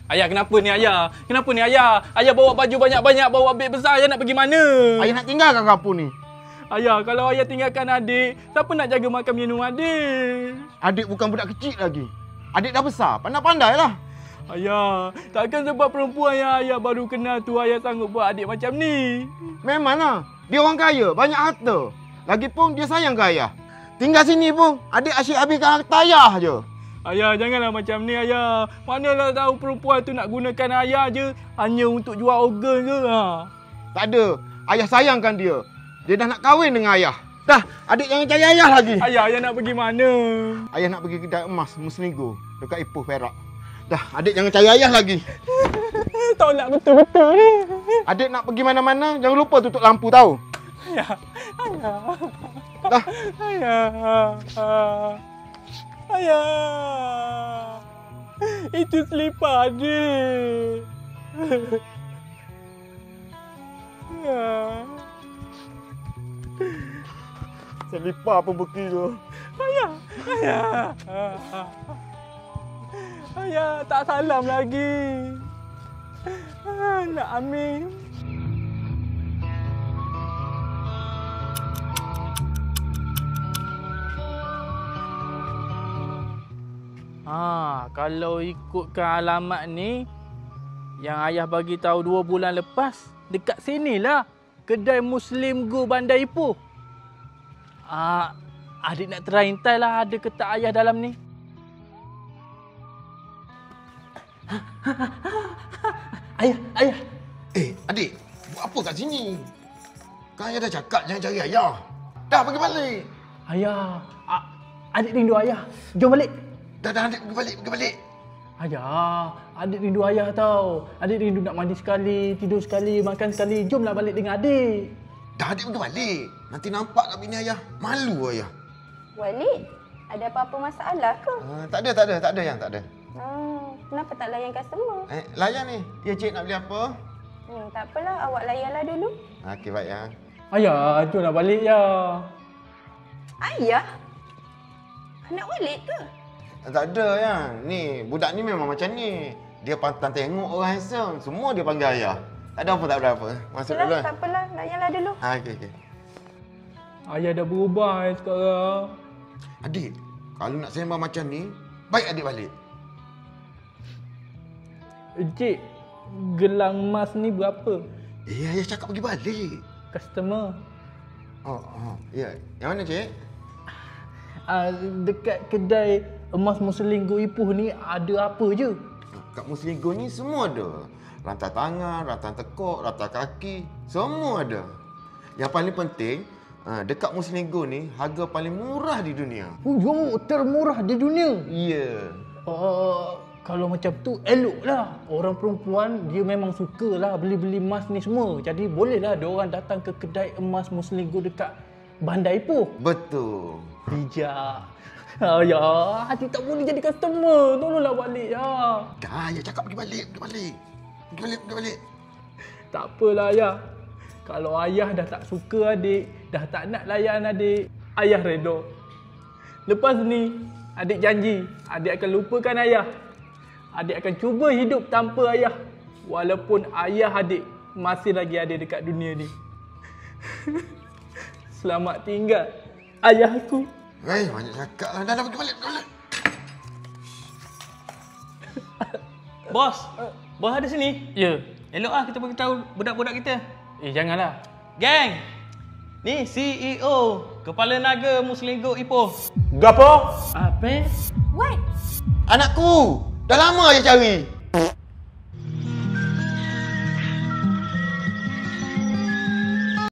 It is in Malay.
Ayah, kenapa ni ayah? Kenapa ni ayah? Ayah bawa baju banyak-banyak, bawa beg besar, ayah nak pergi mana? Ayah nak tinggalkan kampung ni. Ayah, kalau ayah tinggalkan adik, siapa nak jaga makan minum adik? Adik bukan budak kecil lagi. Adik dah besar, pandai-pandai lah. Ayah, takkan sebab perempuan yang ayah baru kenal tu ayah sanggup buat adik macam ni? Memanglah, dia orang kaya, banyak harta. Lagipun dia sayang ke ayah. Tinggal sini pun, adik asyik habiskan harta ayah je. Ayah, janganlah macam ni ayah. Manalah tahu perempuan tu nak gunakan ayah je hanya untuk jual organ ke? Ha? Tak ada, ayah sayangkan dia. Dia dah nak kahwin dengan ayah. Dah, adik jangan cari ayah lagi. Ayah nak pergi mana? Ayah nak pergi kedai emas Musligo dekat Ipoh Perak. Dah, adik jangan cari ayah lagi. Tolak betul-betul ni. Adik nak pergi mana-mana, jangan lupa tutup lampu tahu. Ayah. Dah. Ayah. Itu selipar adik. Selipar pun berkira. Ayah. Ayah, tak salam lagi. Nak ambil. Kalau ikutkan alamat ni, yang ayah bagi tahu 2 bulan lepas, dekat sinilah kedai Muslim Go Bandar Ipoh. Adik nak try intai lah ada ke tak ayah dalam ni. Ayah. Adik, buat apa kat sini? Kan ayah dah cakap jangan cari ayah. Dah, pergi balik. Ayah, adik rindu ayah. Jom balik. Dah, adik pergi balik. Ayah, adik rindu ayah tau. Adik rindu nak mandi sekali, tidur sekali, makan sekali. Jomlah balik dengan adik. Dah, adik pergi balik. Nanti nampak kat bini ayah. Malu ayah. Walid, ada apa-apa masalah ke? Tak ada yang tak ada. Kenapa tak layan customer? Layan ni. Ya, cik nak beli apa? Tak apalah, awak layanlah dulu. Okey, baik ya. Ayah, jomlah balik ya. Ayah? Anak Walid ke? Tak ada yang. Ni, budak ni memang macam ni. Dia pantang tengok orang handsome. Semua dia panggil ayah. Tak ada apa. Masuk dulu. Tak apalah, layanlah dulu. Okey. Ayah dah berubah sekarang. Adik, kalau nak sembang macam ni, baik adik balik. Encik, gelang emas ni berapa? Ayah cakap pergi balik. Customer. Ya. Yang mana, cik? Dekat kedai emas Muslim Go Ipoh ni ada apa je? Kat Muslim Go ni semua ada. Rantai tangan, rantai tekuk, rantai kaki, semua ada. Yang paling penting, dekat Muslim Go ni harga paling murah di dunia. Termurah di dunia? Ya. Kalau macam tu eloklah. Orang perempuan dia memang sukalah beli-beli emas ni semua. Jadi bolehlah dia orang datang ke kedai emas Muslim Go dekat Bandar Ipoh. Betul. Bijak. Ya, hati tak boleh jadi customer. Tolonglah balik ya. Dah, ayah cakap pergi balik. Pergi balik. Tak apalah ayah. Kalau ayah dah tak suka adik, dah tak nak layan adik, ayah reda. Lepas ni, adik janji, adik akan lupakan ayah. Adik akan cuba hidup tanpa ayah. Walaupun ayah adik masih lagi ada dekat dunia ni. Selamat tinggal, ayahku. Banyak cakap lah. Dah pergi balik. Bos ada sini? Ya. Elok lah kita beritahu budak-budak kita. Janganlah. Geng, ni CEO, Kepala Naga Muslim Go Ipoh. Gapo? Apa? What? Anakku, dah lama ayah cari.